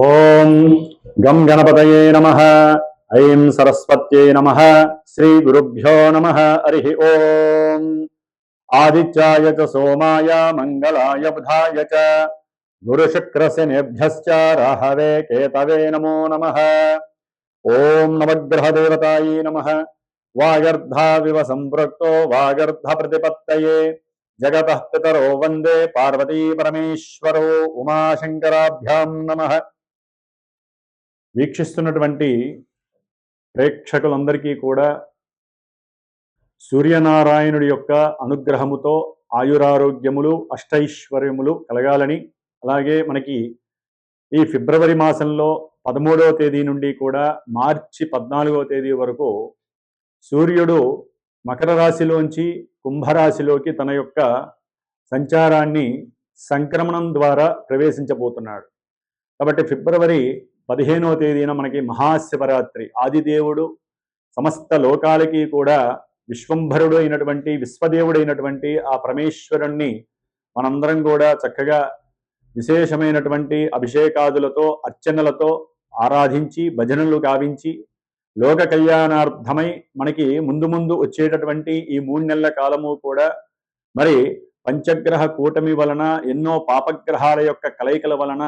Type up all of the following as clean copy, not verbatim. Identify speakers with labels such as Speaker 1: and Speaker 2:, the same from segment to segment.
Speaker 1: ఓం గం గణపతయే నమః. ఐం సరస్వత్యై నమః. శ్రీ గురుభ్యో నమః. హరి ఓం. ఆదిత్యాయ చ సోమాయ మంగళాయ బుధాయ చ గురుశుక్రశనిభ్యశ్చ రాహవే కేతవే నమో నమః. ఓం నవగ్రహదేవతాయే నమః. వాగర్ధావివ సంపృక్తో వాగర్ధ ప్రతిపత్తయే జగతః పితరో వందే పార్వతీ పరమేశ్వరో ఉమాశంకరాభ్యాం నమః. వీక్షిస్తున్నటువంటి ప్రేక్షకులందరికీ కూడా సూర్యనారాయణుడి యొక్క అనుగ్రహముతో ఆయురారోగ్యములు అష్టైశ్వర్యములు కలగాలని, అలాగే మనకి ఈ ఫిబ్రవరి మాసంలో 13వ తేదీ నుండి కూడా మార్చి 14వ తేదీ వరకు సూర్యుడు మకర రాశిలోంచి కుంభరాశిలోకి తన యొక్క సంచారాన్ని సంక్రమణం ద్వారా ప్రవేశించబోతున్నాడు. కాబట్టి ఫిబ్రవరి 15వ తేదీన మనకి మహాశివరాత్రి. ఆదిదేవుడు సమస్త లోకాలకి కూడా విశ్వంభరుడు అయినటువంటి విశ్వదేవుడైనటువంటి ఆ పరమేశ్వరుణ్ణి మనందరం కూడా చక్కగా విశేషమైనటువంటి అభిషేకాదులతో అర్చనలతో ఆరాధించి భజనలు గావించి లోక కళ్యాణార్థమై మనకి ముందు ముందు వచ్చేటటువంటి ఈ 3 నెలల కాలము కూడా మరి పంచగ్రహ కూటమి వలన ఎన్నో పాపగ్రహాల యొక్క కలయికల వలన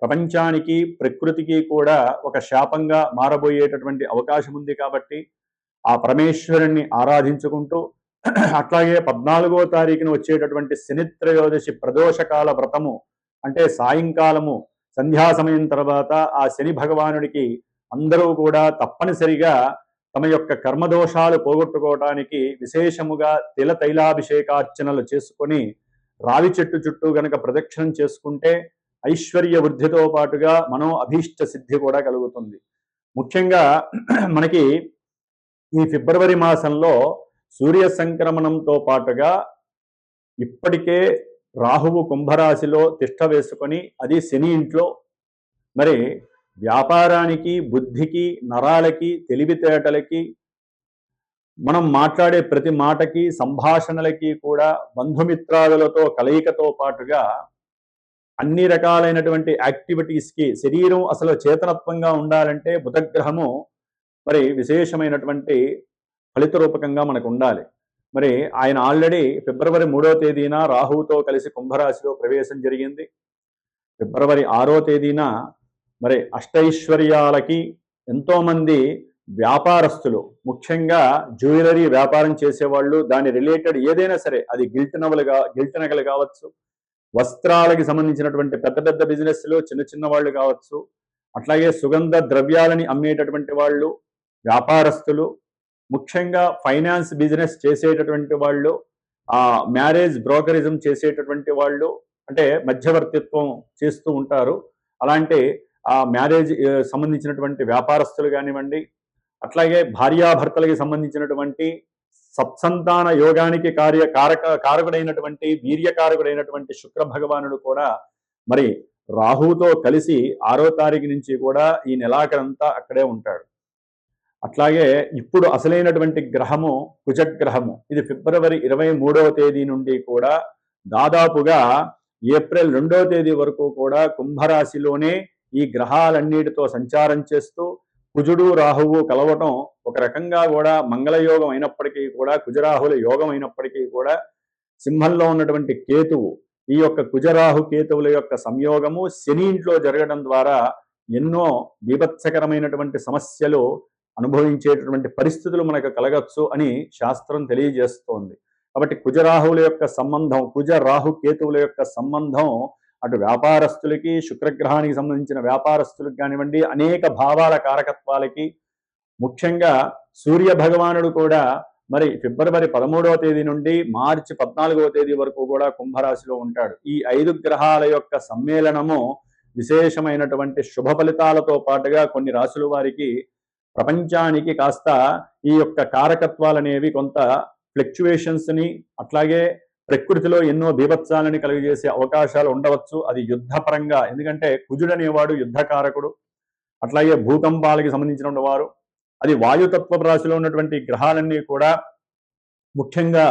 Speaker 1: ప్రపంచానికి ప్రకృతికి కూడా ఒక శాపంగా మారబోయేటటువంటి అవకాశం ఉంది. కాబట్టి ఆ పరమేశ్వరుణ్ణి ఆరాధించుకుంటూ అట్లాగే 14వ తారీఖున వచ్చేటటువంటి శనిత్రయోదశి ప్రదోషకాల వ్రతము అంటే సాయంకాలము సంధ్యా సమయం తర్వాత ఆ శని భగవానుడికి అందరూ కూడా తప్పనిసరిగా తమ యొక్క కర్మదోషాలు పోగొట్టుకోవడానికి విశేషముగా తైలాభిషేకార్చనలు చేసుకొని రావి చెట్టు చుట్టూ గనక ప్రదక్షిణం చేసుకుంటే ఐశ్వర్య వృద్ధితో పాటుగా మనో అభీష్ట సిద్ధి కూడా కలుగుతుంది. ముఖ్యంగా మనకి ఈ ఫిబ్రవరి మాసంలో సూర్య సంక్రమణంతో పాటుగా ఇప్పటికే రాహువు కుంభరాశిలో తిష్ట వేసుకొని అది శని ఇంట్లో మరి వ్యాపారానికి బుద్ధికి నరాలకి తెలివితేటలకి మనం మాట్లాడే ప్రతి మాటకి సంభాషణలకి కూడా బంధుమిత్రాదులతో కలయికతో పాటుగా అన్ని రకాలైనటువంటి యాక్టివిటీస్కి శరీరం అసలు చేతనత్వంగా ఉండాలంటే బుధగ్రహము మరి విశేషమైనటువంటి ఫలిత రూపకంగా మనకు ఉండాలి. మరి ఆయన ఆల్రెడీ ఫిబ్రవరి 3వ తేదీన రాహువుతో కలిసి కుంభరాశిలో ప్రవేశం జరిగింది. ఫిబ్రవరి 6వ తేదీన మరి అష్టైశ్వర్యాలకి ఎంతోమంది వ్యాపారస్తులు, ముఖ్యంగా జ్యువెలరీ వ్యాపారం చేసేవాళ్ళు, దాని రిలేటెడ్ ఏదైనా సరే, అది గిల్ట్ నగలు కావచ్చు, వస్త్రాలకి సంబంధించినటువంటి పెద్ద పెద్ద బిజినెస్లు, చిన్న చిన్న వాళ్ళు కావచ్చు, అట్లాగే సుగంధ ద్రవ్యాలని అమ్మేటటువంటి వాళ్ళు, వ్యాపారస్తులు, ముఖ్యంగా ఫైనాన్స్ బిజినెస్ చేసేటటువంటి వాళ్ళు, మ్యారేజ్ బ్రోకరిజం చేసేటటువంటి వాళ్ళు, అంటే మధ్యవర్తిత్వం చేస్తూ ఉంటారు. అలాంటి మ్యారేజ్ సంబంధించినటువంటి వ్యాపారస్తులు కానివ్వండి, అట్లాగే భార్యాభర్తలకి సంబంధించినటువంటి సత్సంతాన యోగానికి కారకుడైనటువంటి వీర్యకారకుడైనటువంటి శుక్ర భగవానుడు కూడా మరి రాహుతో కలిసి 6వ తారీఖు నుంచి కూడా ఈ నెలాఖరంతా అక్కడే ఉంటాడు. అట్లాగే ఇప్పుడు అసలైనటువంటి గ్రహము కుజగ్రహము. ఇది ఫిబ్రవరి 23వ తేదీ నుండి కూడా దాదాపుగా ఏప్రిల్ 2వ తేదీ వరకు కూడా కుంభరాశిలోనే ఈ గ్రహాలన్నిటితో సంచారం చేస్తూ కుజుడు రాహువు కలవటం ఒక రకంగా కూడా మంగళయోగం అయినప్పటికీ కూడా, కుజరాహుల యోగం అయినప్పటికీ కూడా, సింహంలో ఉన్నటువంటి కేతువు, ఈ యొక్క కుజరాహు కేతువుల యొక్క సంయోగము శని ఇంట్లో జరగడం ద్వారా ఎన్నో బీభత్సకరమైనటువంటి సమస్యలు అనుభవించేటటువంటి పరిస్థితులు మనకు కలగచ్చు అని శాస్త్రం తెలియజేస్తోంది. కాబట్టి కుజరాహువుల యొక్క సంబంధం, కుజ రాహు కేతువుల యొక్క సంబంధం అటు వ్యాపారస్తులకి, శుక్రగ్రహానికి సంబంధించిన వ్యాపారస్తులకు కానివ్వండి, అనేక భావాల కారకత్వాలకి, ముఖ్యంగా సూర్య భగవానుడు కూడా మరి ఫిబ్రవరి 13వ తేదీ నుండి మార్చి 14వ తేదీ వరకు కూడా కుంభరాశిలో ఉంటాడు. ఈ 5 గ్రహాల యొక్క సమ్మేళనము విశేషమైనటువంటి శుభ ఫలితాలతో పాటుగా కొన్ని రాశుల వారికి ప్రపంచానికి కాస్త ఈ యొక్క కారకత్వాలనేవి కొంత ఫ్లక్చువేషన్స్ని, అట్లాగే ప్రకృతిలో ఎన్నో బీభత్సాలని కలుగజేసే అవకాశాలు ఉండవచ్చు. అది యుద్ధపరంగా, ఎందుకంటే కుజుడు అనేవాడు యుద్ధకారకుడు. అట్లాగే భూకంపాలకి సంబంధించిన వారు, అది వాయుతత్వ రాశిలో ఉన్నటువంటి గ్రహాలన్నీ కూడా ముఖ్యంగా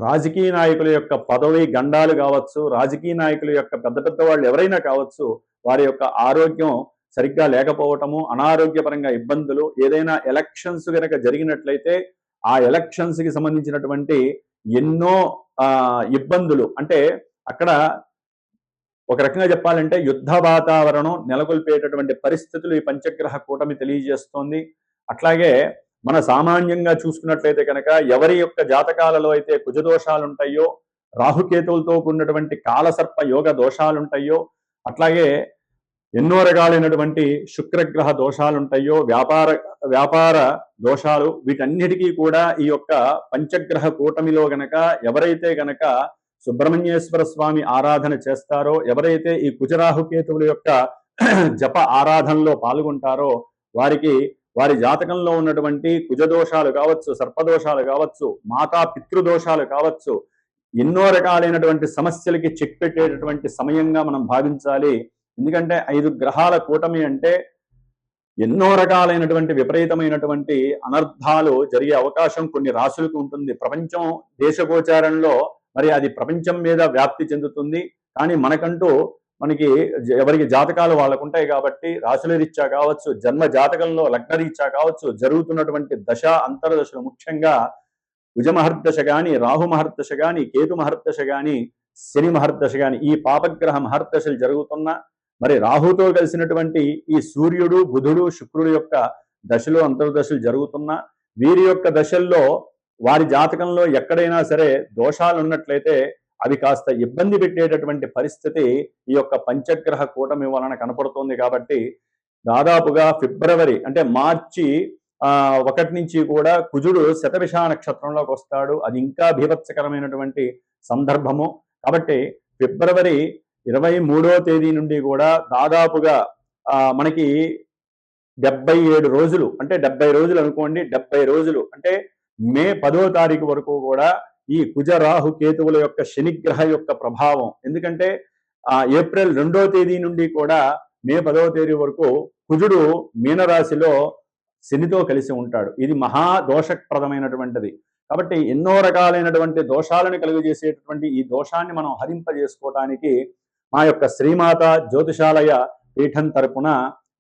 Speaker 1: రాజకీయ నాయకుల యొక్క పదవి గండాలు కావచ్చు, రాజకీయ నాయకుల యొక్క పెద్ద పెద్ద వాళ్ళు ఎవరైనా కావచ్చు, వారి యొక్క ఆరోగ్యం సరిగ్గా లేకపోవటము, అనారోగ్యపరంగా ఇబ్బందులు, ఏదైనా ఎలక్షన్స్ కనుక జరిగినట్లయితే ఆ ఎలక్షన్స్ కి సంబంధించినటువంటి ఎన్నో ఇబ్బందులు, అంటే అక్కడ ఒక రకంగా చెప్పాలంటే యుద్ధ వాతావరణం నెలకొల్పేటటువంటి పరిస్థితులు ఈ పంచగ్రహ కూటమి తెలియజేస్తోంది. అట్లాగే మన సామాన్యంగా చూసుకున్నట్లయితే కనుక ఎవరి యొక్క జాతకాలలో అయితే కుజదోషాలు ఉంటాయో, రాహుకేతువులతో కూడినటువంటి కాలసర్ప యోగ దోషాలు ఉంటాయో, అట్లాగే ఎన్నో రకాలైనటువంటి శుక్రగ్రహ దోషాలు ఉంటాయో, వ్యాపార దోషాలు, వీటన్నిటికీ కూడా ఈ యొక్క పంచగ్రహ కూటమిలో గనక ఎవరైతే గనక సుబ్రహ్మణ్యేశ్వర స్వామి ఆరాధన చేస్తారో, ఎవరైతే ఈ కుజరాహుకేతువుల యొక్క జప ఆరాధనలో పాల్గొంటారో వారికి వారి జాతకంలో ఉన్నటువంటి కుజదోషాలు కావచ్చు, సర్పదోషాలు కావచ్చు, మాతా పితృదోషాలు కావచ్చు, ఎన్నో రకాలైనటువంటి సమస్యలకి చెక్ పెట్టేటటువంటి సమయంగా మనం భావించాలి. ఎందుకంటే 5 గ్రహాల కూటమి అంటే ఎన్నో రకాలైనటువంటి విపరీతమైనటువంటి అనర్థాలు జరిగే అవకాశం కొన్ని రాశులకు ఉంటుంది. ప్రపంచం దేశగోచారంలో మరి అది ప్రపంచం మీద వ్యాప్తి చెందుతుంది. కానీ మనకి ఎవరికి జాతకాలు వాళ్ళకు ఉంటాయి కాబట్టి రాశుల రీత్యా కావచ్చు, జన్మ జాతకంలో లగ్న రీత్యా కావచ్చు, జరుగుతున్నటువంటి దశ అంతర్దశలు, ముఖ్యంగా కుజ మహర్దశ కానీ, రాహు మహర్దశ కానీ, కేతు మహర్దశ కానీ, శని మహర్దశ కానీ, ఈ పాపగ్రహ మహర్దశలు జరుగుతున్న, మరి రాహుతో కలిసినటువంటి ఈ సూర్యుడు, బుధుడు, శుక్రుడు యొక్క దశలు అంతర్దశలు జరుగుతున్న వీరి యొక్క దశల్లో వారి జాతకంలో ఎక్కడైనా సరే దోషాలు ఉన్నట్లయితే అవి కాస్త ఇబ్బంది పెట్టేటటువంటి పరిస్థితి ఈ యొక్క పంచగ్రహ కూటమి వలన కనపడుతోంది. కాబట్టి దాదాపుగా ఫిబ్రవరి అంటే మార్చి 1 నుంచి కూడా కుజుడు శతభిష నక్షత్రంలోకి వస్తాడు. అది ఇంకా బీభత్సకరమైనటువంటి సందర్భము. కాబట్టి ఫిబ్రవరి 23వ తేదీ నుండి కూడా దాదాపుగా మనకి 77 రోజులు, అంటే 70 రోజులు అనుకోండి, 70 రోజులు అంటే మే 10వ తారీఖు వరకు కూడా ఈ కుజ రాహు కేతువుల యొక్క శనిగ్రహ యొక్క ప్రభావం. ఎందుకంటే ఏప్రిల్ 2వ తేదీ నుండి కూడా మే 10వ తేదీ వరకు కుజుడు మీనరాశిలో శనితో కలిసి ఉంటాడు. ఇది మహా దోషప్రదమైనటువంటిది. కాబట్టి ఎన్నో రకాలైనటువంటి దోషాలను కలుగజేసేటటువంటి ఈ దోషాన్ని మనం హరింపజేసుకోవటానికి మా యొక్క శ్రీమాత జ్యోతిషాలయ పీఠం తరపున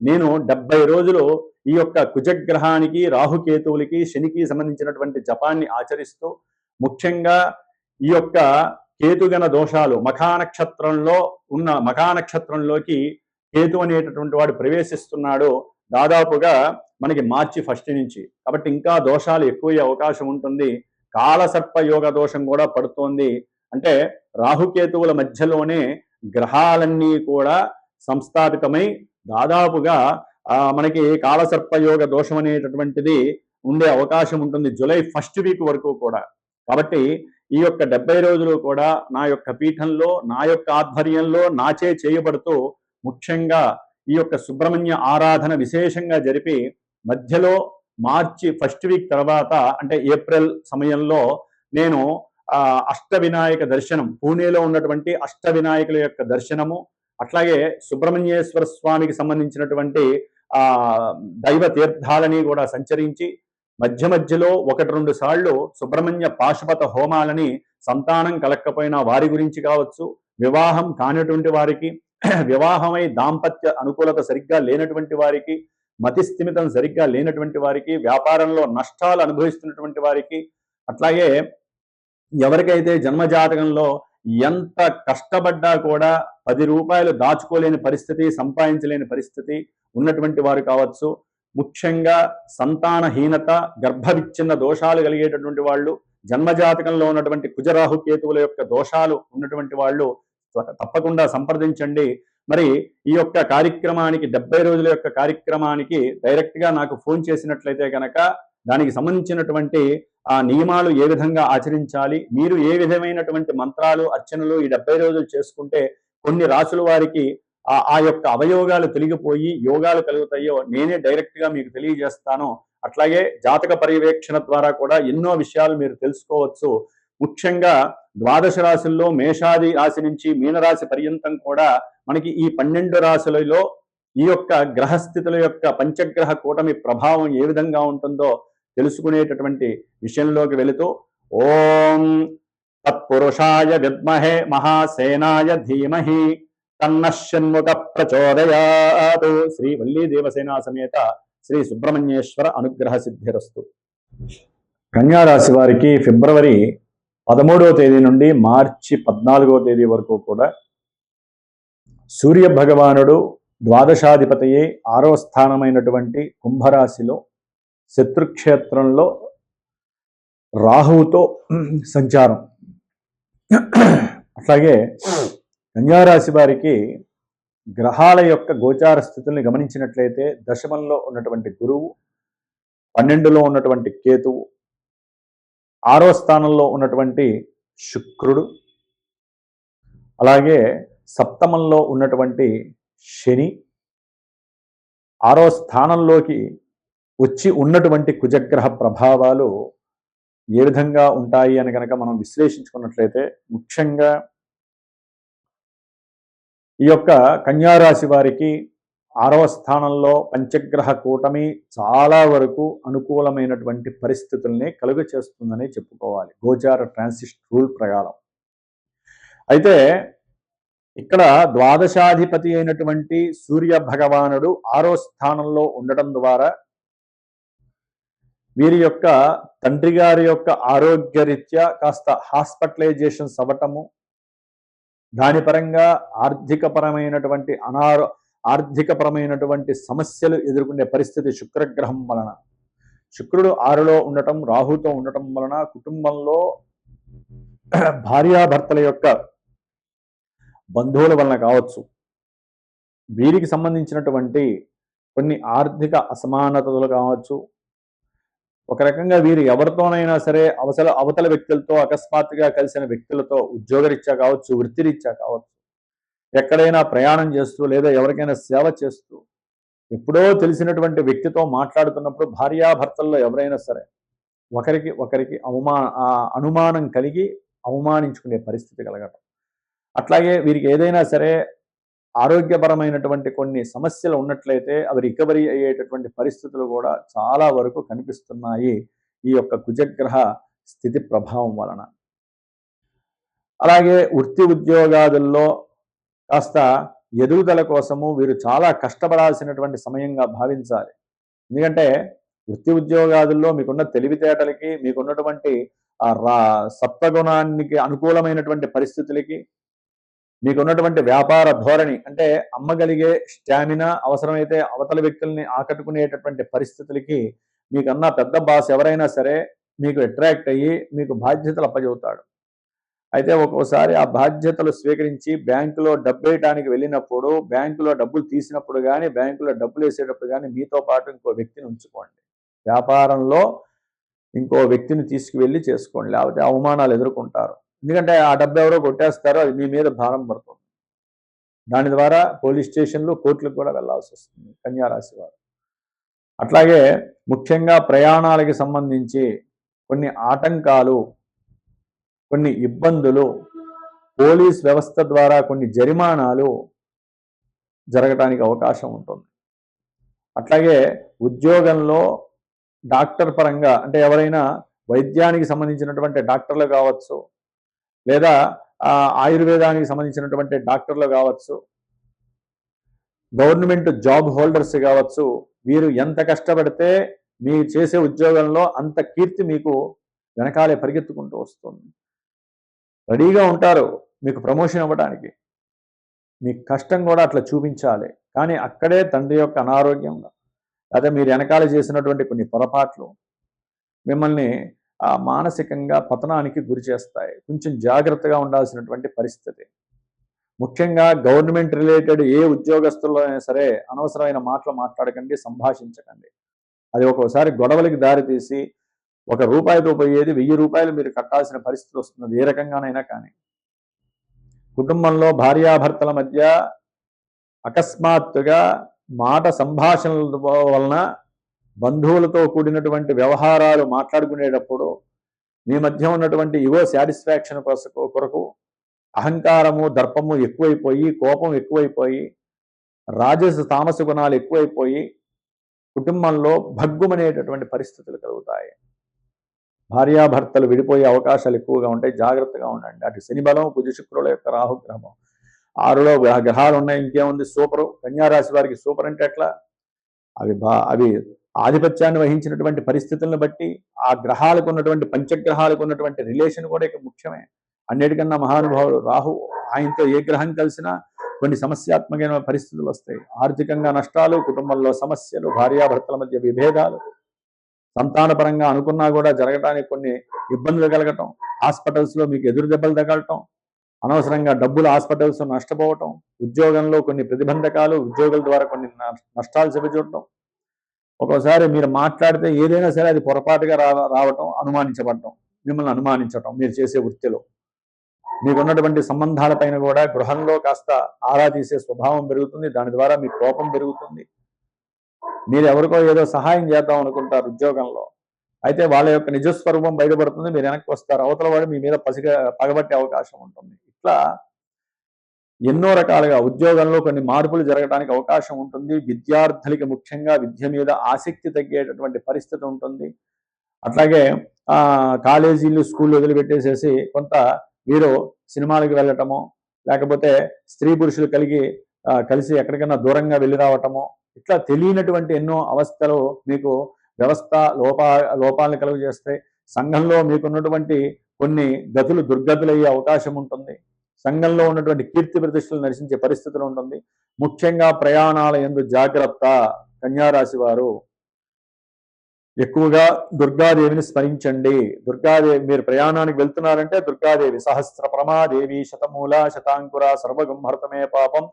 Speaker 1: నేను 70 రోజులు ఈ యొక్క కుజగ్రహానికి, రాహుకేతువులకి, శనికి సంబంధించినటువంటి జపాన్ని ఆచరిస్తూ, ముఖ్యంగా ఈ యొక్క కేతుగణ దోషాలు మఖానక్షత్రంలోకి కేతు అనేటటువంటి వాడు ప్రవేశిస్తున్నాడు దాదాపుగా మనకి మార్చి 1 నుంచి. కాబట్టి ఇంకా దోషాలు ఎక్కువయ్యే అవకాశం ఉంటుంది. కాలసర్ప యోగ దోషం కూడా పడుతోంది. అంటే రాహుకేతువుల మధ్యలోనే గ్రహాలన్నీ కూడా సంస్థాపితమై దాదాపుగా మనకి కాలసర్పయోగ దోషం అనేటటువంటిది ఉండే అవకాశం ఉంటుంది జూలై 1st వీక్ వరకు కూడా. కాబట్టి ఈ యొక్క 70 రోజులు కూడా నా యొక్క పీఠంలో, నా యొక్క ఆధ్వర్యంలో, నాచే చేయబడుతూ ముఖ్యంగా ఈ యొక్క సుబ్రహ్మణ్య ఆరాధన విశేషంగా జరిపి మధ్యలో మార్చి 1st వీక్ తర్వాత అంటే ఏప్రిల్ సమయంలో నేను అష్టవినాయక దర్శనం, పూణేలో ఉన్నటువంటి అష్టవినాయకుల యొక్క దర్శనము, అట్లాగే సుబ్రహ్మణ్యేశ్వర స్వామికి సంబంధించినటువంటి దైవ తీర్థాలని కూడా సంచరించి మధ్యలో 1-2 సార్లు సుబ్రహ్మణ్య పాశుపత హోమాలని సంతానం కలక్కపోయినా వారి గురించి కావచ్చు, వివాహం కానిటువంటి వారికి, వివాహమై దాంపత్య అనుకూలత సరిగ్గా లేనటువంటి వారికి, మతిస్థిమితం సరిగ్గా లేనటువంటి వారికి, వ్యాపారంలో నష్టాలు అనుభవిస్తున్నటువంటి వారికి, అట్లాగే ఎవరికైతే జన్మజాతకంలో ఎంత కష్టపడ్డా కూడా 10 రూపాయలు దాచుకోలేని పరిస్థితి, సంపాదించలేని పరిస్థితి ఉన్నటువంటి వారు కావచ్చు, ముఖ్యంగా సంతానహీనత, గర్భవిచ్ఛిన్న దోషాలు కలిగేటటువంటి వాళ్ళు, జన్మజాతకంలో ఉన్నటువంటి కుజరాహు కేతువుల యొక్క దోషాలు ఉన్నటువంటి వాళ్ళు తప్పకుండా సంప్రదించండి. మరి ఈ యొక్క కార్యక్రమానికి 70 రోజుల యొక్క కార్యక్రమానికి డైరెక్ట్గా నాకు ఫోన్ చేసినట్లయితే కనుక దానికి సంబంధించినటువంటి నియమాలు ఏ విధంగా ఆచరించాలి, మీరు ఏ విధమైనటువంటి మంత్రాలు, అర్చనలు ఈ 70 రోజులు చేసుకుంటే కొన్ని రాసుల వారికి ఆ యొక్క అవయోగాలు తొలగిపోయి యోగాలు కలుగుతాయో నేనే డైరెక్ట్గా మీకు తెలియజేస్తాను. అట్లాగే జాతక పర్యవేక్షణ ద్వారా కూడా ఎన్నో విషయాలు మీరు తెలుసుకోవచ్చు. ముఖ్యంగా ద్వాదశ రాశుల్లో మేషాది రాశి నుంచి మీనరాశి పర్యంతం కూడా మనకి ఈ 12 రాశులలో ఈ యొక్క గ్రహస్థితుల యొక్క పంచగ్రహ కూటమి ప్రభావం ఏ విధంగా ఉంటుందో తెలుసుకునేటటువంటి విషయంలోకి వెళుతూ ఓం తత్పురుషాయ విద్మహే మహాసేనాయ ధీమహి తన్నః షణ్ముఖ ప్రచోదయాత్. శ్రీ వల్లీ దేవసేనా సమేత శ్రీ సుబ్రహ్మణ్యేశ్వర అనుగ్రహ సిద్ధిరస్తు. కన్యారాశి వారికి ఫిబ్రవరి 13వ తేదీ నుండి మార్చి 14వ తేదీ వరకు కూడా సూర్య భగవానుడు ద్వాదశాధిపతియే 6వ స్థానమైనటువంటి కుంభరాశిలో శత్రుక్షేత్రంలో రాహువుతో సంచారం. అట్లాగే కన్యారాశి వారికి గ్రహాల యొక్క గోచార స్థితుల్ని గమనించినట్లయితే దశమంలో ఉన్నటువంటి గురువు, 12లో ఉన్నటువంటి కేతువు, 6వ స్థానంలో ఉన్నటువంటి శుక్రుడు, అలాగే సప్తమంలో ఉన్నటువంటి శని, 6వ స్థానంలోకి వచ్చి ఉన్నటువంటి కుజగ్రహ ప్రభావాలు ఏ విధంగా ఉంటాయి అని కనుక మనం విశ్లేషించుకున్నట్లయితే ముఖ్యంగా ఈ యొక్క కన్యారాశి వారికి 6వ స్థానంలో పంచగ్రహ కూటమి చాలా వరకు అనుకూలమైనటువంటి పరిస్థితుల్ని కలుగ చేస్తుందని చెప్పుకోవాలి గోచార ట్రాన్సిట్ రూల్ ప్రకారం. అయితే ఇక్కడ ద్వాదశాధిపతి అయినటువంటి సూర్య భగవానుడు 6వ స్థానంలో ఉండటం ద్వారా వీరి యొక్క తండ్రి గారి యొక్క ఆరోగ్యరీత్యా కాస్త హాస్పిటలైజేషన్స్ అవ్వటము, దాని పరంగా ఆర్థికపరమైనటువంటి సమస్యలు ఎదుర్కొనే పరిస్థితి శుక్రగ్రహం వలన, శుక్రుడు 6లో ఉండటం, రాహుతో ఉండటం వలన కుటుంబంలో భార్యాభర్తల యొక్క బంధువుల వలన కావచ్చు, వీరికి సంబంధించినటువంటి కొన్ని ఆర్థిక అసమానతలు కావచ్చు, ఒక రకంగా వీరు ఎవరితోనైనా సరే అవతల వ్యక్తులతో అకస్మాత్తుగా కలిసిన వ్యక్తులతో ఉద్యోగరీత్యా కావచ్చు, వృత్తిరీత్యా కావచ్చు, ఎక్కడైనా ప్రయాణం చేస్తూ లేదా ఎవరికైనా సేవ చేస్తూ ఎప్పుడో తెలిసినటువంటి వ్యక్తితో మాట్లాడుతున్నప్పుడు భార్యాభర్తల్లో ఎవరైనా సరే ఒకరికి అనుమానం కలిగి అవమానించుకునే పరిస్థితి కలగటం. అట్లాగే వీరికి ఏదైనా సరే ఆరోగ్యపరమైనటువంటి కొన్ని సమస్యలు ఉన్నట్లయితే అవి రికవరీ అయ్యేటటువంటి పరిస్థితులు కూడా చాలా వరకు కనిపిస్తున్నాయి ఈ యొక్క కుజగ్రహ స్థితి ప్రభావం వలన. అలాగే వృత్తి ఉద్యోగాదుల్లో కాస్త ఎదుగుదల కోసము వీరు చాలా కష్టపడాల్సినటువంటి సమయంగా భావించాలి. ఎందుకంటే వృత్తి ఉద్యోగాదుల్లో మీకున్న తెలివితేటలకి, మీకున్నటువంటి సత్వగుణానికి అనుకూలమైనటువంటి పరిస్థితులకి, మీకున్నటువంటి వ్యాపార ధోరణి అంటే అమ్మగలిగే స్టామినా, అవసరమైతే అవతల వ్యక్తుల్ని ఆకట్టుకునేటటువంటి పరిస్థితులకి మీకన్నా పెద్ద బాస్ ఎవరైనా సరే మీకు అట్రాక్ట్ అయ్యి మీకు బాధ్యతలు అప్పచెబుతాడు. అయితే ఒక్కోసారి ఆ బాధ్యతలు స్వీకరించి బ్యాంకులో డబ్బు వేయడానికి వెళ్ళినప్పుడు, బ్యాంకులో డబ్బులు తీసినప్పుడు కానీ, బ్యాంకులో డబ్బులు వేసేటప్పుడు కానీ మీతో పాటు ఇంకో వ్యక్తిని ఉంచుకోండి. వ్యాపారంలో ఇంకో వ్యక్తిని తీసుకువెళ్ళి చేసుకోండి, లేకపోతే అవమానాలు ఎదుర్కొంటారు. ఎందుకంటే ఆ డబ్బు ఎవరో కొట్టేస్తారో అది మీ మీద భారం పడుతుంది. దాని ద్వారా పోలీస్ స్టేషన్లు, కోర్టులకు కూడా వెళ్లాల్సి వస్తుంది కన్యారాశి వారు. అట్లాగే ముఖ్యంగా ప్రయాణాలకి సంబంధించి కొన్ని ఆటంకాలు, కొన్ని ఇబ్బందులు, పోలీస్ వ్యవస్థ ద్వారా కొన్ని జరిమానాలు జరగటానికి అవకాశం ఉంటుంది. అట్లాగే ఉద్యోగంలో డాక్టర్ పరంగా అంటే ఎవరైనా వైద్యానికి సంబంధించినటువంటి డాక్టర్లు కావచ్చు, లేదా ఆయుర్వేదానికి సంబంధించినటువంటి డాక్టర్లు కావచ్చు, గవర్నమెంట్ జాబ్ హోల్డర్స్ కావచ్చు, వీరు ఎంత కష్టపడితే మీరు చేసే ఉద్యోగంలో అంత కీర్తి మీకు వెనకాలే పరిగెత్తుకుంటూ వస్తుంది. రెడీగా ఉంటారు మీకు ప్రమోషన్ ఇవ్వడానికి, మీ కష్టం కూడా అట్లా చూపించాలి. కానీ అక్కడే తండ్రి యొక్క అనారోగ్యం, లేదా మీరు వెనకాల చేసినటువంటి కొన్ని పొరపాట్లు మిమ్మల్ని మానసికంగా పతనానికి గురి చేస్తాయి. కొంచెం జాగ్రత్తగా ఉండాల్సినటువంటి పరిస్థితి. ముఖ్యంగా గవర్నమెంట్ రిలేటెడ్ ఏ ఉద్యోగస్తుల్లో అయినా సరే అనవసరమైన మాటలు మాట్లాడకండి, సంభాషించకండి. అది ఒక్కోసారి గొడవలకి దారితీసి ₹1 పోయేది ₹1000 మీరు కట్టాల్సిన పరిస్థితి వస్తుంది. ఏ రకంగానైనా కానీ కుటుంబంలో భార్యాభర్తల మధ్య అకస్మాత్తుగా మాట సంభాషణల వలన బంధువులతో కూడినటువంటి వ్యవహారాలు మాట్లాడుకునేటప్పుడు మీ మధ్య ఉన్నటువంటి ఇగో సాటిస్ఫాక్షన్ కొరకు అహంకారము, దర్పము ఎక్కువైపోయి, కోపం ఎక్కువైపోయి, రాజస తామస గుణాలు ఎక్కువైపోయి కుటుంబంలో భగ్గుమనేటటువంటి పరిస్థితులు కలుగుతాయి. భార్యాభర్తలు విడిపోయే అవకాశాలు ఎక్కువగా ఉంటాయి. జాగ్రత్తగా ఉండండి. అటు శని బలం, కుజ శుక్రుల యొక్క రాహుగ్రహం 6లో గ్రహాలు ఉన్నాయి, ఇంకేముంది, సూపరు. కన్యారాశి వారికి సూపర్ అంటే ఎట్లా? అవి ఆధిపత్యాన్ని వహించినటువంటి పరిస్థితులను బట్టి ఆ గ్రహాలకు ఉన్నటువంటి పంచగ్రహాలకు ఉన్నటువంటి రిలేషన్ కూడా ఇక ముఖ్యమే. అన్నిటికన్నా మహానుభావుడు రాహు, ఆయనతో ఏ గ్రహం కలిసినా కొన్ని సమస్యాత్మకమైన పరిస్థితులు వస్తాయి. ఆర్థికంగా నష్టాలు, కుటుంబంలో సమస్యలు, భార్యాభర్తల మధ్య విభేదాలు, సంతానపరంగా అనుకున్నా కూడా జరగడానికి కొన్ని ఇబ్బందులు కలగటం, హాస్పిటల్స్లో మీకు ఎదురు దెబ్బలు తగలటం, అనవసరంగా డబ్బులు హాస్పిటల్స్ నష్టపోవటం, ఉద్యోగంలో కొన్ని ప్రతిబంధకాలు, ఉద్యోగుల ద్వారా కొన్ని నష్టాలు చెవిచూడటం, ఒక్కోసారి మీరు మాట్లాడితే ఏదైనా సరే అది పొరపాటుగా రావటం, అనుమానించబడటం, మిమ్మల్ని అనుమానించటం మీరు చేసే వృత్తిలో. మీకున్నటువంటి సంబంధాలపైన కూడా గృహంలో కాస్త ఆరా తీసే స్వభావం పెరుగుతుంది. దాని ద్వారా మీ కోపం పెరుగుతుంది. మీరు ఎవరికో ఏదో సహాయం చేద్దాం అనుకుంటారు ఉద్యోగంలో, అయితే వాళ్ళ యొక్క నిజస్వరూపం బయటపడుతుంది, మీరు వెనక్కి వస్తారు, అవతల వాడు మీ మీద పగబట్టే అవకాశం ఉంటుంది. ఇట్లా ఎన్నో రకాలుగా ఉద్యోగంలో కొన్ని మార్పులు జరగడానికి అవకాశం ఉంటుంది. విద్యార్థులకి ముఖ్యంగా విద్య మీద ఆసక్తి తగ్గేటటువంటి పరిస్థితి ఉంటుంది. అట్లాగే కాలేజీలు, స్కూళ్ళు వదిలిపెట్టేసేసి కొంత మీరు సినిమాలకు వెళ్ళటము, లేకపోతే స్త్రీ పురుషులు కలిసి ఎక్కడికైనా దూరంగా వెళ్ళి రావటము, ఇట్లా తెలియనటువంటి ఎన్నో అవస్థలు మీకు వ్యవస్థ లోపాలను కలుగు చేస్తాయి. సంఘంలో మీకున్నటువంటి కొన్ని గతులు దుర్గతులయ్యే అవకాశం ఉంటుంది. సంఘంలో ఉన్నటువంటి కీర్తి ప్రతిష్టలు నశించే పరిస్థితులు ఉంటుంది. ముఖ్యంగా ప్రయాణాల యందు జాగ్రత్త. కన్యారాశి వారు ఎక్కువగా దుర్గాదేవిని స్మరించండి. దుర్గాదేవి, మీరు ప్రయాణానికి వెళ్తున్నారంటే దుర్గాదేవి సహస్ర ప్రమాదేవి శతమూల శతాంకుర సర్వగంహర్తమే పాపం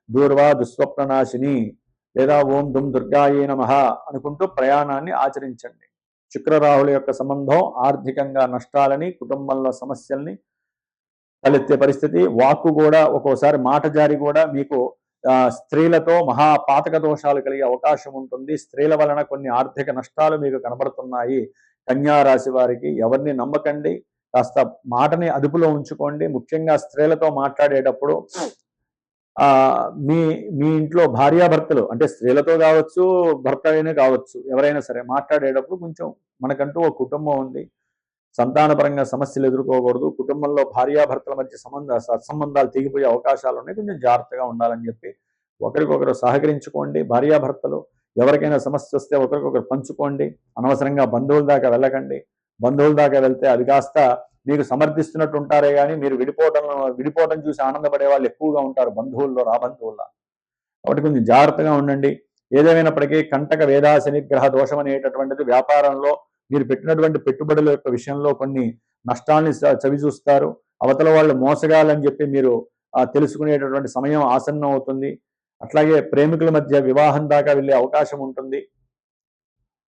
Speaker 1: దూర్వా దుస్వప్ననాశిని, లేదా ఓం దుం దుర్గాయే నమః అనుకుంటూ ప్రయాణాన్ని ఆచరించండి. శుక్రరాహుల యొక్క సంబంధం ఆర్థికంగా నష్టాలని, కుటుంబంలో సమస్యల్ని తలెత్తే పరిస్థితి. వాక్కు కూడా ఒక్కోసారి మాట జారి కూడా మీకు స్త్రీలతో మహాపాతక దోషాలు కలిగే అవకాశం ఉంటుంది. స్త్రీల వలన కొన్ని ఆర్థిక నష్టాలు మీకు కనబడుతున్నాయి. కన్యారాశి వారికి ఎవరిని నమ్మకండి, కాస్త మాటని అదుపులో ఉంచుకోండి. ముఖ్యంగా స్త్రీలతో మాట్లాడేటప్పుడు మీ మీ ఇంట్లో భార్యాభర్తలు, అంటే స్త్రీలతో కావచ్చు, భర్త అయినా కావచ్చు, ఎవరైనా సరే మాట్లాడేటప్పుడు కొంచెం మనకంటూ ఒక కుటుంబం ఉంది, సంతానపరంగా సమస్యలు ఎదుర్కోకూడదు, కుటుంబంలో భార్యాభర్తల మధ్య సత్సంబంధాలు తెగిపోయే అవకాశాలు ఉన్నాయి, కొంచెం జాగ్రత్తగా ఉండాలని చెప్పి ఒకరికొకరు సహకరించుకోండి. భార్యాభర్తలు ఎవరికైనా సమస్య వస్తే ఒకరికొకరు పంచుకోండి. అనవసరంగా బంధువుల దాకా వెళ్ళకండి. బంధువుల దాకా వెళ్తే అది కాస్త మీకు సమర్థిస్తున్నట్టు ఉంటారే కానీ మీరు విడిపోవడం చూసి ఆనందపడే వాళ్ళు ఎక్కువగా ఉంటారు బంధువుల్లో, రాబంధువుల్లో. కాబట్టి కొంచెం జాగ్రత్తగా ఉండండి. ఏదేమైనప్పటికీ కంటక వేదాశని గ్రహ దోషం అనేటటువంటిది వ్యాపారంలో మీరు పెట్టినటువంటి పెట్టుబడుల యొక్క విషయంలో కొన్ని నష్టాల్ని చవిచూస్తారు. అవతల వాళ్ళు మోసగాలని చెప్పి మీరు తెలుసుకునేటటువంటి సమయం ఆసన్నం అవుతుంది. అట్లాగే ప్రేమికుల మధ్య వివాహం దాకా వెళ్ళే అవకాశం ఉంటుంది.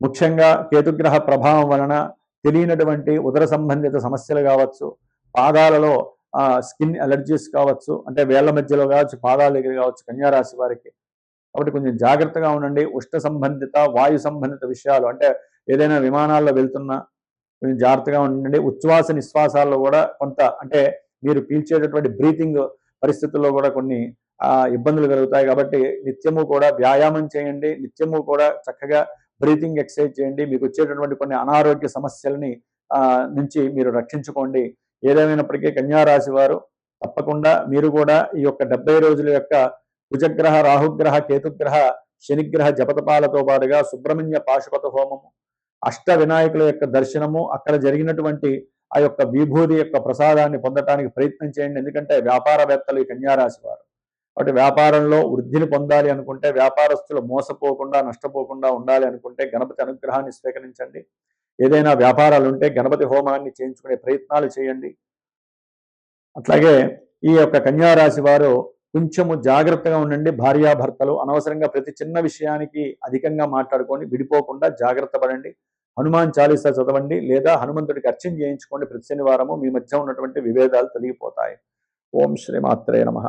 Speaker 1: ముఖ్యంగా కేతుగ్రహ ప్రభావం వలన తెలియనటువంటి ఉదర సంబంధిత సమస్యలు కావచ్చు, పాదాలలో స్కిన్ అలర్జీస్ కావచ్చు, అంటే వేళ్ల మధ్యలో కావచ్చు, పాదాల దగ్గర కావచ్చు కన్యారాశి వారికి. కాబట్టి కొంచెం జాగ్రత్తగా ఉండండి. ఉష్ణ సంబంధిత, వాయు సంబంధిత విషయాలు, అంటే ఏదైనా విమానాల్లో వెళ్తున్నా కొంచెం జాగ్రత్తగా ఉండండి. ఉచ్ఛ్వాస నిశ్వాసాల్లో కూడా కొంత, అంటే మీరు పీల్చేటటువంటి బ్రీతింగ్ పరిస్థితుల్లో కూడా కొన్ని ఇబ్బందులు కలుగుతాయి. కాబట్టి నిత్యము కూడా వ్యాయామం చేయండి, నిత్యము కూడా చక్కగా బ్రీతింగ్ ఎక్సర్సైజ్ చేయండి. మీకు వచ్చేటటువంటి కొన్ని అనారోగ్య సమస్యలని నుంచి మీరు రక్షించుకోండి. ఏదేమైనప్పటికీ కన్యారాశి వారు తప్పకుండా మీరు కూడా ఈ యొక్క 70 రోజుల యొక్క కుజగ్రహ, రాహుగ్రహ, కేతుగ్రహ, శనిగ్రహ జపతపాలతో పాటుగా సుబ్రహ్మణ్య పాశుపత హోమము, అష్ట వినాయకుల యొక్క దర్శనము, అక్కడ జరిగినటువంటి ఆ యొక్క విభూతి యొక్క ప్రసాదాన్ని పొందటానికి ప్రయత్నం చేయండి. ఎందుకంటే వ్యాపారవేత్తలు ఈ కన్యారాశి వారు. కాబట్టి వ్యాపారంలో వృద్ధిని పొందాలి అనుకుంటే, వ్యాపారస్తులు మోసపోకుండా, నష్టపోకుండా ఉండాలి అనుకుంటే గణపతి అనుగ్రహాన్ని స్వీకరించండి. ఏదైనా వ్యాపారాలు ఉంటే గణపతి హోమాన్ని చేయించుకునే ప్రయత్నాలు చేయండి. అట్లాగే ఈ యొక్క కన్యారాశి వారు కొంచెము జాగ్రత్తగా ఉండండి. భార్యాభర్తలు అనవసరంగా ప్రతి చిన్న విషయానికి అధికంగా మాట్లాడుకొని విడిపోకుండా జాగ్రత్త పడండి. హనుమాన్ చాలీసా చదవండి, లేదా హనుమంతుడికి అర్చన చేయించుకోండి. ప్రతి శనివారము మీ మధ్య ఉన్నటువంటి విభేదాలు తొలగిపోతాయి. ఓం శ్రీమాత్రే నమః.